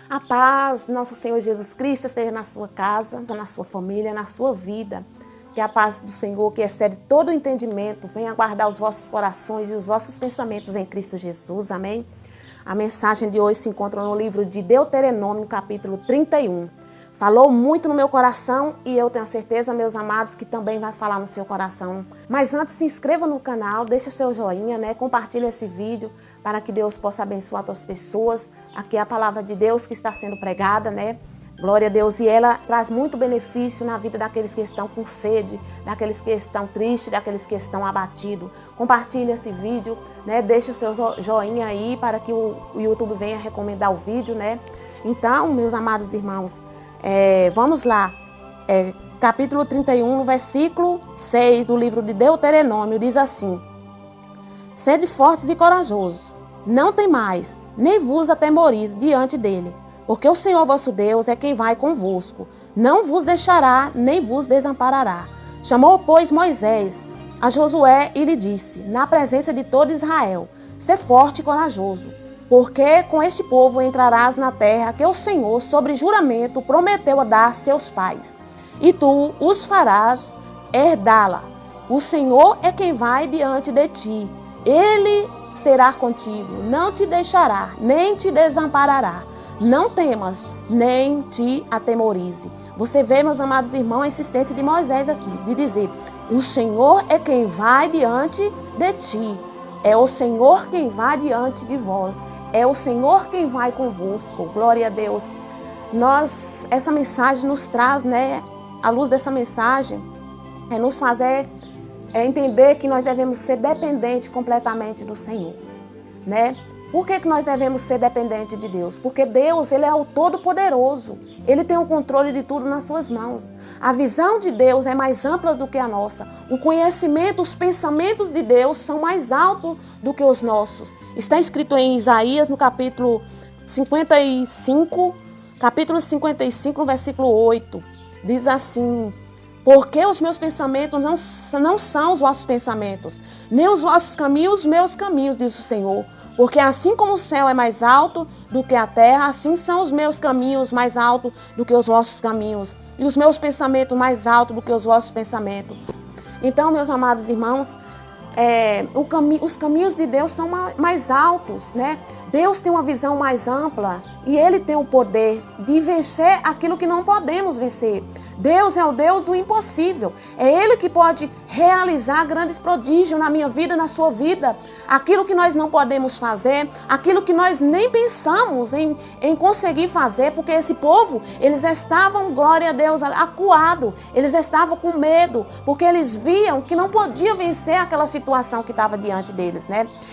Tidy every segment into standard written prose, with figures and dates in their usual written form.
A paz, nosso Senhor Jesus Cristo, esteja na sua casa, na sua família, na sua vida. Que a paz do Senhor, que excede todo o entendimento, venha guardar os vossos corações e os vossos pensamentos em Cristo Jesus. Amém? A mensagem de hoje se encontra no livro de Deuteronômio, capítulo 31. Falou muito no meu coração e eu tenho certeza, meus amados, que também vai falar no seu coração. Mas antes, se inscreva no canal, deixa o seu joinha, compartilhe esse vídeo para que Deus possa abençoar outras pessoas. Aqui é a palavra de Deus que está sendo pregada, Glória a Deus. E ela traz muito benefício na vida daqueles que estão com sede, daqueles que estão tristes, daqueles que estão abatidos. Compartilhe esse vídeo, Deixe o seu joinha aí para que o YouTube venha recomendar o vídeo, Então, meus amados irmãos, vamos lá, capítulo 31, no versículo 6 do livro de Deuteronômio, diz assim: Sede fortes e corajosos, não temais, nem vos atemorize diante dele, porque o Senhor vosso Deus é quem vai convosco, não vos deixará, nem vos desamparará. Chamou, pois, Moisés a Josué e lhe disse, na presença de todo Israel: Sê forte e corajoso, porque com este povo entrarás na terra que o Senhor, sobre juramento, prometeu a dar a seus pais, e tu os farás herdá-la. O Senhor é quem vai diante de ti. Ele será contigo, não te deixará, nem te desamparará. Não temas, nem te atemorize. Você vê, meus amados irmãos, a insistência de Moisés aqui, de dizer: o Senhor é quem vai diante de ti. É o Senhor quem vai diante de vós. É o Senhor quem vai convosco. Glória a Deus. Essa mensagem nos traz, à luz dessa mensagem, nos fazer entender que nós devemos ser dependentes completamente do Senhor, Por que nós devemos ser dependentes de Deus? Porque Deus, Ele é o Todo-Poderoso. Ele tem o controle de tudo nas suas mãos. A visão de Deus é mais ampla do que a nossa. O conhecimento, os pensamentos de Deus são mais altos do que os nossos. Está escrito em Isaías, no capítulo 55, no versículo 8. Diz assim: porque os meus pensamentos não são os vossos pensamentos, nem os vossos caminhos, os meus caminhos, diz o Senhor. Porque assim como o céu é mais alto do que a terra, assim são os meus caminhos mais altos do que os vossos caminhos, e os meus pensamentos mais altos do que os vossos pensamentos. Então, meus amados irmãos, os caminhos de Deus são mais altos, Deus tem uma visão mais ampla e Ele tem o poder de vencer aquilo que não podemos vencer. Deus é o Deus do impossível. É Ele que pode realizar grandes prodígios na minha vida, na sua vida. Aquilo que nós não podemos fazer, aquilo que nós nem pensamos em conseguir fazer, porque esse povo, eles estavam, glória a Deus, acuados. Eles estavam com medo, porque eles viam que não podia vencer aquela situação que estava diante deles,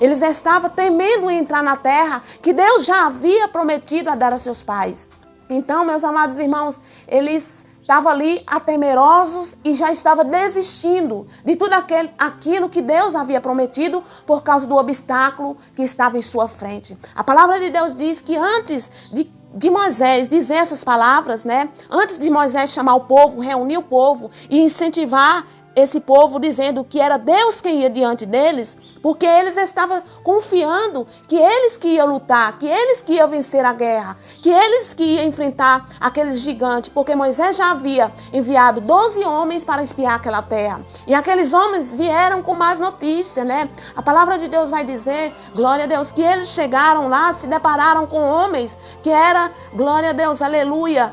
Eles estavam temendo entrar na terra que Deus já havia prometido a dar a seus pais. Então, meus amados irmãos, eles estavam ali atemerosos e já estavam desistindo de tudo aquilo que Deus havia prometido por causa do obstáculo que estava em sua frente. A palavra de Deus diz que antes de Moisés dizer essas palavras, antes de Moisés chamar o povo, reunir o povo e incentivar esse povo, dizendo que era Deus quem ia diante deles, porque eles estavam confiando que eles que iam lutar, que eles que iam vencer a guerra, que eles que iam enfrentar aqueles gigantes, porque Moisés já havia enviado 12 homens para espiar aquela terra, e aqueles homens vieram com más notícias, A palavra de Deus vai dizer, glória a Deus, que eles chegaram lá, se depararam com homens que era, glória a Deus, aleluia,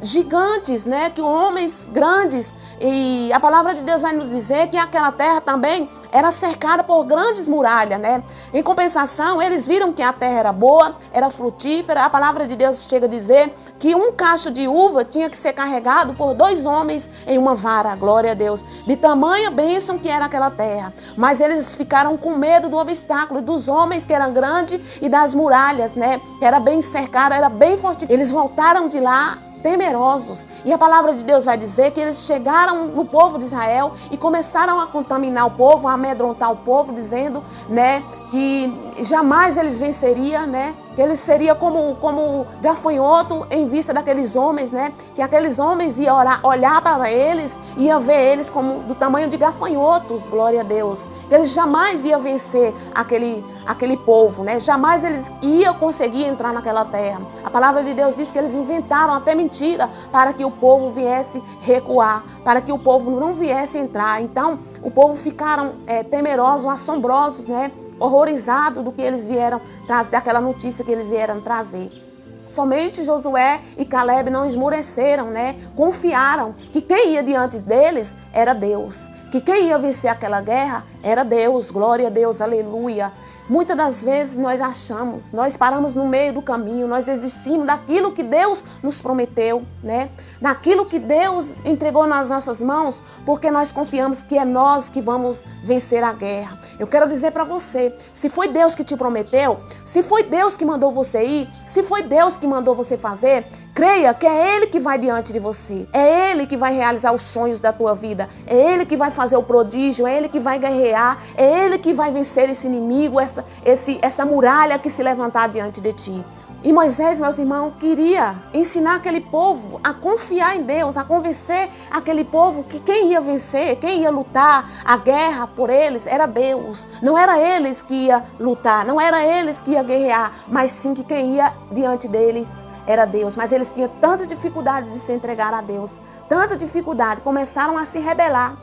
gigantes, que homens grandes, e a palavra de Deus vai nos dizer que aquela terra também era cercada por grandes muralhas, Em compensação, eles viram que a terra era boa, era frutífera. A palavra de Deus chega a dizer que um cacho de uva tinha que ser carregado por 2 homens em uma vara, glória a Deus, de tamanha bênção que era aquela terra. Mas eles ficaram com medo do obstáculo, dos homens que eram grandes e das muralhas, que era bem cercada, era bem forte. Eles voltaram de lá temerosos. E a palavra de Deus vai dizer que eles chegaram no povo de Israel e começaram a contaminar o povo, a amedrontar o povo, dizendo, que jamais eles venceriam, que ele seria como gafanhoto em vista daqueles homens, né? Que aqueles homens iam olhar para eles, iam ver eles como do tamanho de gafanhotos, glória a Deus. Que eles jamais iam vencer aquele povo, né? Jamais eles iam conseguir entrar naquela terra. A palavra de Deus diz que eles inventaram até mentira para que o povo viesse recuar, para que o povo não viesse entrar. Então, o povo ficaram temerosos, assombrosos, né? Horrorizados do que eles vieram trazer, daquela notícia que eles vieram trazer. Somente Josué e Caleb não esmoreceram, né? Confiaram que quem ia diante deles era Deus, que quem ia vencer aquela guerra era Deus, glória a Deus, aleluia. Muitas das vezes nós paramos no meio do caminho, nós desistimos daquilo que Deus nos prometeu, né? Daquilo que Deus entregou nas nossas mãos, porque nós confiamos que é nós que vamos vencer a guerra. Eu quero dizer para você, se foi Deus que te prometeu, se foi Deus que mandou você ir, se foi Deus que mandou você fazer, creia que é Ele que vai diante de você. É Ele que vai realizar os sonhos da tua vida. É Ele que vai fazer o prodígio. É Ele que vai guerrear. É Ele que vai vencer esse inimigo, essa muralha que se levantar diante de ti. E Moisés, meus irmãos, queria ensinar aquele povo a confiar em Deus, a convencer aquele povo que quem ia vencer, quem ia lutar a guerra por eles era Deus. Não era eles que ia lutar, não era eles que ia guerrear, mas sim que quem ia diante deles era Deus. Mas eles tinham tanta dificuldade de se entregar a Deus, tanta dificuldade, começaram a se rebelar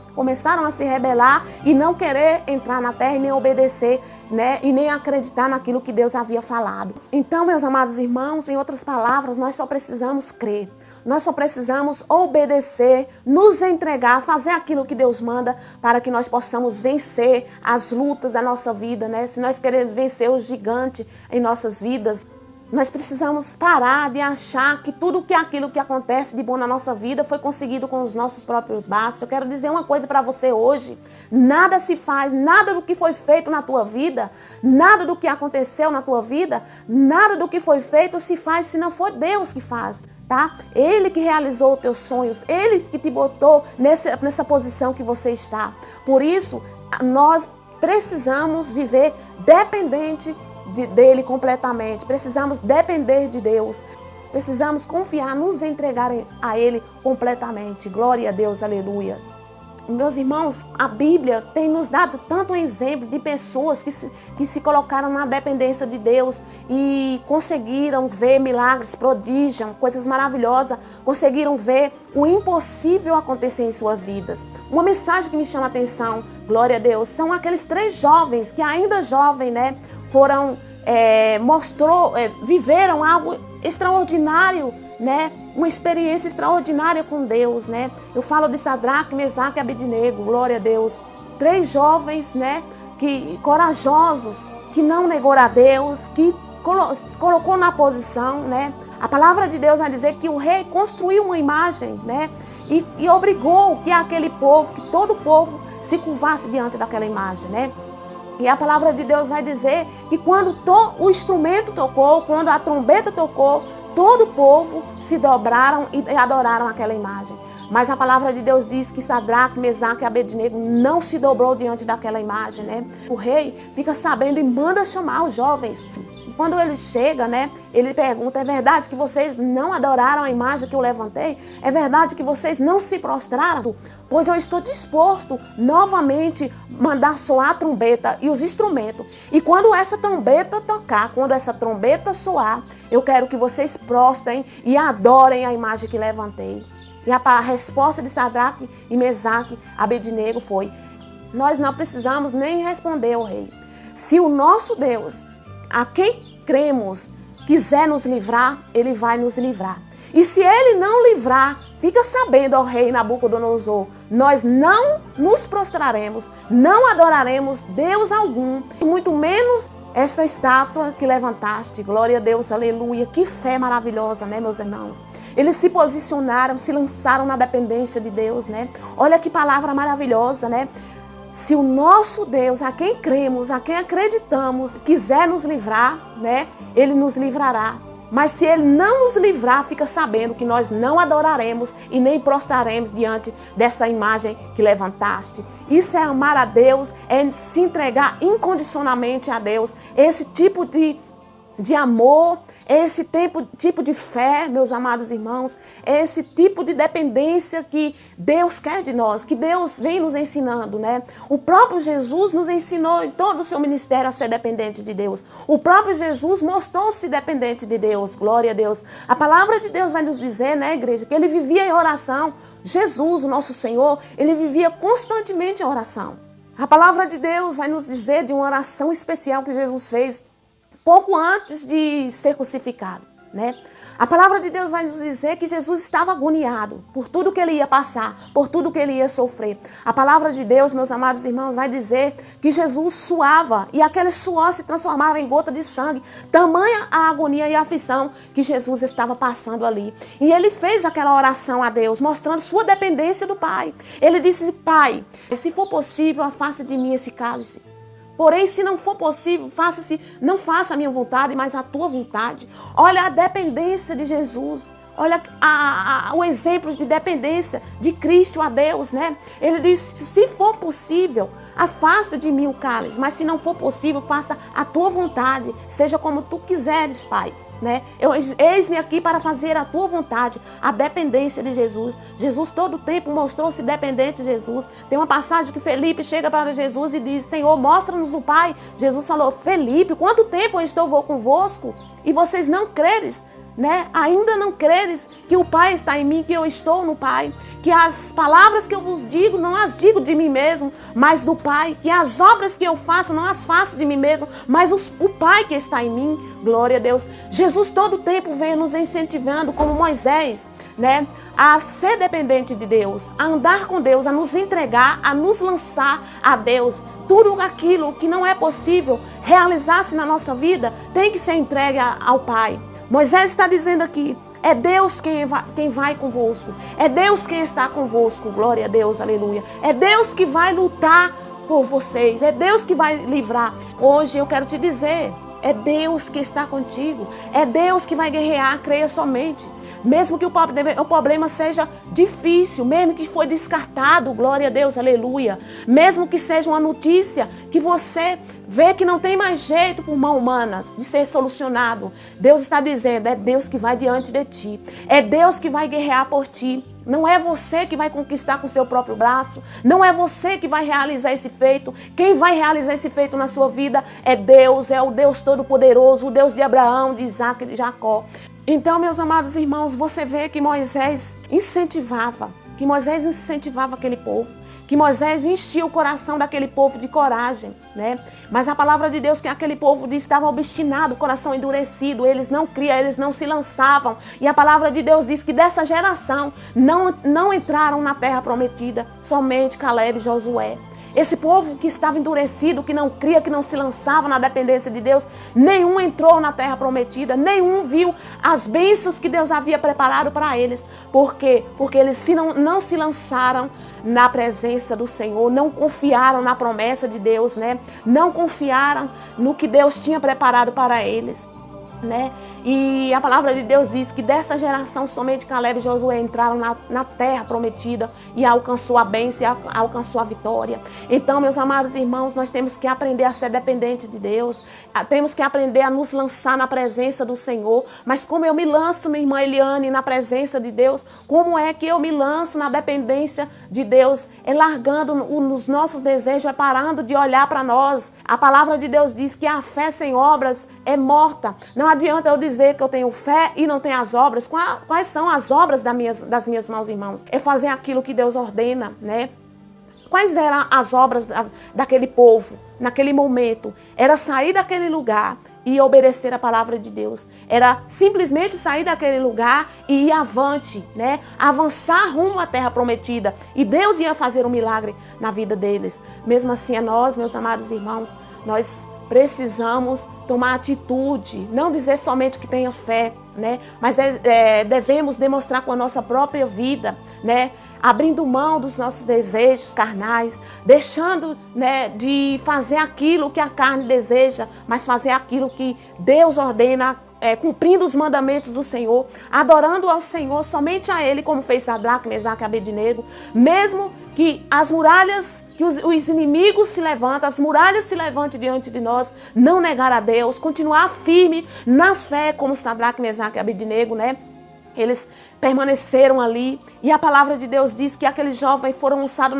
e não querer entrar na terra e nem obedecer, né? E nem acreditar naquilo que Deus havia falado. Então, meus amados irmãos, em outras palavras, nós só precisamos crer. Nós só precisamos obedecer, nos entregar, fazer aquilo que Deus manda para que nós possamos vencer as lutas da nossa vida, né? Se nós queremos vencer o gigante em nossas vidas, nós precisamos parar de achar que tudo aquilo que acontece de bom na nossa vida foi conseguido com os nossos próprios braços. Eu quero dizer uma coisa para você hoje. Nada se faz, nada do que foi feito na tua vida, nada do que aconteceu na tua vida, nada do que foi feito se faz se não for Deus que faz, tá? Ele que realizou os teus sonhos, Ele que te botou nessa posição que você está. Por isso, nós precisamos viver dependente dele completamente. Precisamos depender de Deus. Precisamos confiar, nos entregar a Ele completamente. Glória a Deus, aleluia. Meus irmãos, a Bíblia tem nos dado tanto exemplo de pessoas que se colocaram na dependência de Deus e conseguiram ver milagres, prodígios, coisas maravilhosas, conseguiram ver o impossível acontecer em suas vidas. Uma mensagem que me chama a atenção, glória a Deus, são aqueles 3 jovens que ainda jovens, né, viveram algo extraordinário, né? Uma experiência extraordinária com Deus, né? Eu falo de Sadraque, Mesaque e Abednego, glória a Deus. 3 jovens, né? Corajosos, que não negou a Deus, que se colocou na posição, né? A palavra de Deus vai dizer que o rei construiu uma imagem, né? E obrigou que aquele povo, que todo o povo se curvasse diante daquela imagem, né? E a palavra de Deus vai dizer que quando o instrumento tocou, quando a trombeta tocou, todo o povo se dobraram e adoraram aquela imagem. Mas a palavra de Deus diz que Sadraque, Mesaque e Abednego não se dobrou diante daquela imagem, né? O rei fica sabendo e manda chamar os jovens. E quando ele chega, né, ele pergunta: é verdade que vocês não adoraram a imagem que eu levantei? É verdade que vocês não se prostraram? Pois eu estou disposto novamente mandar soar a trombeta e os instrumentos. E quando essa trombeta tocar, quando essa trombeta soar, eu quero que vocês prostrem e adorem a imagem que levantei. E a resposta de Sadraque e Mesaque, Abednego foi: nós não precisamos nem responder ao rei. Se o nosso Deus, a quem cremos, quiser nos livrar, Ele vai nos livrar. E se Ele não livrar, fica sabendo, ó rei Nabucodonosor, nós não nos prostraremos, não adoraremos Deus algum, muito menos essa estátua que levantaste. Glória a Deus, aleluia. Que fé maravilhosa, né, meus irmãos? Eles se posicionaram, se lançaram na dependência de Deus, né? Olha que palavra maravilhosa, né? Se o nosso Deus, a quem cremos, a quem acreditamos, quiser nos livrar, né? Ele nos livrará. Mas se Ele não nos livrar, fica sabendo que nós não adoraremos e nem prostraremos diante dessa imagem que levantaste. Isso é amar a Deus, é se entregar incondicionalmente a Deus. Esse tipo de de amor, é esse tipo de fé, meus amados irmãos, é esse tipo de dependência que Deus quer de nós, que Deus vem nos ensinando, né? O próprio Jesus nos ensinou em todo o seu ministério a ser dependente de Deus. O próprio Jesus mostrou-se dependente de Deus, glória a Deus. A palavra de Deus vai nos dizer, né, igreja, que ele vivia em oração. Jesus, o nosso Senhor, ele vivia constantemente em oração. A palavra de Deus vai nos dizer de uma oração especial que Jesus fez pouco antes de ser crucificado, né? A palavra de Deus vai nos dizer que Jesus estava agoniado por tudo que ele ia passar, por tudo que ele ia sofrer. A palavra de Deus, meus amados irmãos, vai dizer que Jesus suava e aquele suor se transformava em gota de sangue. Tamanha a agonia e a aflição que Jesus estava passando ali. E ele fez aquela oração a Deus, mostrando sua dependência do Pai. Ele disse: Pai, se for possível, afasta de mim esse cálice. Porém, se não for possível, não faça a minha vontade, mas a tua vontade. Olha a dependência de Jesus. Olha o exemplo de dependência de Cristo a Deus, né? Ele disse: se for possível, afasta de mim o cálice, mas se não for possível, faça a tua vontade. Seja como tu quiseres, Pai. Né? Eis-me aqui para fazer a tua vontade, a dependência de Jesus. Jesus todo o tempo mostrou-se dependente de Jesus. Tem uma passagem que Felipe chega para Jesus e diz: Senhor, mostra-nos o Pai. Jesus falou: Felipe, quanto tempo eu estou convosco e vocês não creres? Né? Ainda não creres que o Pai está em mim, que eu estou no Pai, que as palavras que eu vos digo, não as digo de mim mesmo, mas do Pai, que as obras que eu faço, não as faço de mim mesmo, mas o Pai que está em mim. Glória a Deus. Jesus todo o tempo vem nos incentivando, como Moisés, né, a ser dependente de Deus, a andar com Deus, a nos entregar, a nos lançar a Deus. Tudo aquilo que não é possível realizar-se na nossa vida tem que ser entregue ao Pai. Moisés está dizendo aqui: é Deus quem vai convosco, é Deus quem está convosco, glória a Deus, aleluia. É Deus que vai lutar por vocês, é Deus que vai livrar. Hoje eu quero te dizer, é Deus que está contigo, é Deus que vai guerrear, creia somente. Mesmo que o problema seja difícil, mesmo que foi descartado, glória a Deus, aleluia. Mesmo que seja uma notícia que você vê que não tem mais jeito por mãos humanas de ser solucionado, Deus está dizendo: é Deus que vai diante de ti, é Deus que vai guerrear por ti. Não é você que vai conquistar com o seu próprio braço, não é você que vai realizar esse feito. Quem vai realizar esse feito na sua vida é Deus, é o Deus Todo-Poderoso, o Deus de Abraão, de Isaac e de Jacó. Então, meus amados irmãos, você vê que Moisés incentivava aquele povo, que Moisés enchia o coração daquele povo de coragem, né? Mas a palavra de Deus que aquele povo estava obstinado, coração endurecido, eles não criam, eles não se lançavam. E a palavra de Deus diz que dessa geração não entraram na terra prometida, somente Caleb e Josué. Esse povo que estava endurecido, que não cria, que não se lançava na dependência de Deus, nenhum entrou na terra prometida, nenhum viu as bênçãos que Deus havia preparado para eles. Por quê? Porque eles não se lançaram na presença do Senhor, não confiaram na promessa de Deus, né? Não confiaram no que Deus tinha preparado para eles, né? E a palavra de Deus diz que dessa geração somente Caleb e Josué entraram na terra prometida e alcançou a bênção, alcançou a vitória. Então, meus amados irmãos, nós temos que aprender a ser dependente de Deus, temos que aprender a nos lançar na presença do Senhor. Mas como eu me lanço, minha irmã Eliane, na presença de Deus? Como é que eu me lanço na dependência de Deus? É largando os nossos desejos, é parando de olhar para nós. A palavra de Deus diz que a fé sem obras é morta. Não adianta eu dizer que eu tenho fé e não tenho as obras. Quais são as obras das minhas mãos, irmãos? É fazer aquilo que Deus ordena, né? Quais eram as obras daquele povo naquele momento? Era sair daquele lugar e obedecer a palavra de Deus. Era simplesmente sair daquele lugar e ir avante, né? Avançar rumo à terra prometida. E Deus ia fazer um milagre na vida deles. Mesmo assim, nós, meus amados irmãos, nós precisamos tomar atitude, não dizer somente que tenha fé, né? Mas devemos demonstrar com a nossa própria vida, né? Abrindo mão dos nossos desejos carnais, deixando, né, de fazer aquilo que a carne deseja, mas fazer aquilo que Deus ordena cumprindo os mandamentos do Senhor, adorando ao Senhor, somente a Ele, como fez Sadraque, Mesaque e Abednego, mesmo que as muralhas, que os inimigos se levantem, as muralhas se levantem diante de nós, não negar a Deus, continuar firme na fé, como Sadraque, Mesaque e Abednego, né? Eles permaneceram ali e a palavra de Deus diz que aqueles jovens foram lançados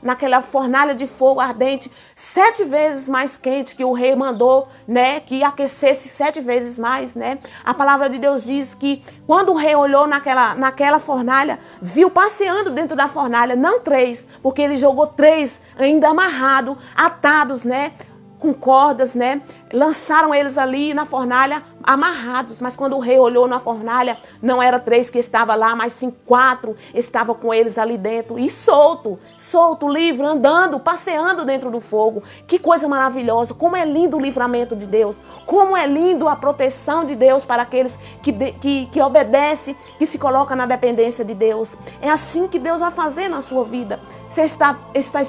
naquela fornalha de fogo ardente 7 vezes mais quente, que o rei mandou, né, que aquecesse 7 vezes mais, né? A palavra de Deus diz que quando o rei olhou naquela fornalha, viu passeando dentro da fornalha, não 3, porque ele jogou 3 ainda amarrados, atados, né, com cordas, né? Lançaram eles ali na fornalha amarrados, mas quando o rei olhou na fornalha, não era 3 que estava lá, mas sim 4 estavam com eles ali dentro e solto, livre, andando, passeando dentro do fogo. Que coisa maravilhosa, como é lindo o livramento de Deus, como é lindo a proteção de Deus para aqueles que obedecem, que se colocam na dependência de Deus. É assim que Deus vai fazer na sua vida. Você está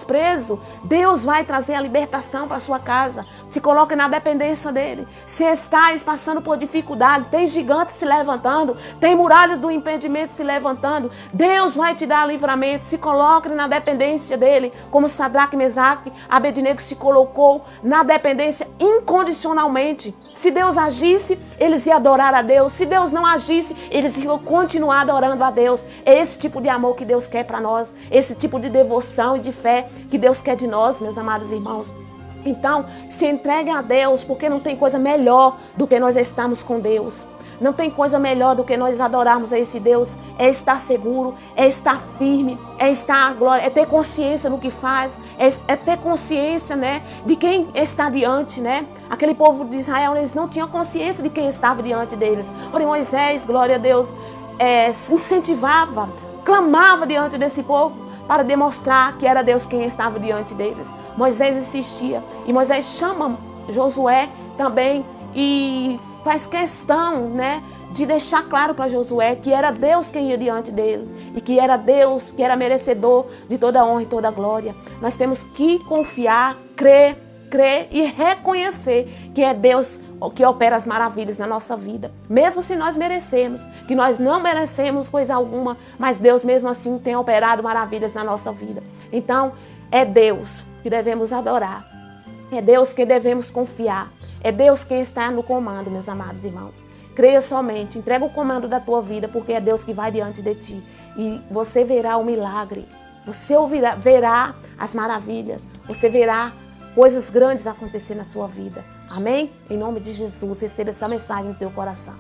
preso, Deus vai trazer a libertação para a sua casa. Se coloque na dependência dele. Se estás passando por dificuldade, tem gigantes se levantando, tem muralhas do impedimento se levantando, Deus vai te dar livramento. Se coloque na dependência dele, como Sadraque, Mesaque, Abednego se colocou na dependência incondicionalmente. Se Deus agisse, eles iam adorar a Deus. Se Deus não agisse, eles iam continuar adorando a Deus. É esse tipo de amor que Deus quer para nós, esse tipo de devoção e de fé que Deus quer de nós, meus amados irmãos. Então, se entregue a Deus, porque não tem coisa melhor do que nós estarmos com Deus. Não tem coisa melhor do que nós adorarmos a esse Deus. É estar seguro, é estar firme, é estar glória, é ter consciência no que faz, é ter consciência, né, de quem está diante, né? Aquele povo de Israel, eles não tinham consciência de quem estava diante deles. Porém, Moisés, glória a Deus, se incentivava, clamava diante desse povo para demonstrar que era Deus quem estava diante deles. Moisés insistia e Moisés chama Josué também e faz questão, né, de deixar claro para Josué que era Deus quem ia diante dele e que era Deus que era merecedor de toda a honra e toda a glória. Nós temos que confiar, crer e reconhecer que é Deus que opera as maravilhas na nossa vida. Mesmo se nós merecemos, que nós não merecemos coisa alguma, mas Deus mesmo assim tem operado maravilhas na nossa vida. Então, é Deus que devemos adorar. É Deus que devemos confiar. É Deus quem está no comando, meus amados irmãos. Creia somente, entrega o comando da tua vida, porque é Deus que vai diante de ti. E você verá o milagre. Você verá as maravilhas. Você verá coisas grandes acontecer na sua vida. Amém? Em nome de Jesus, receba essa mensagem no teu coração.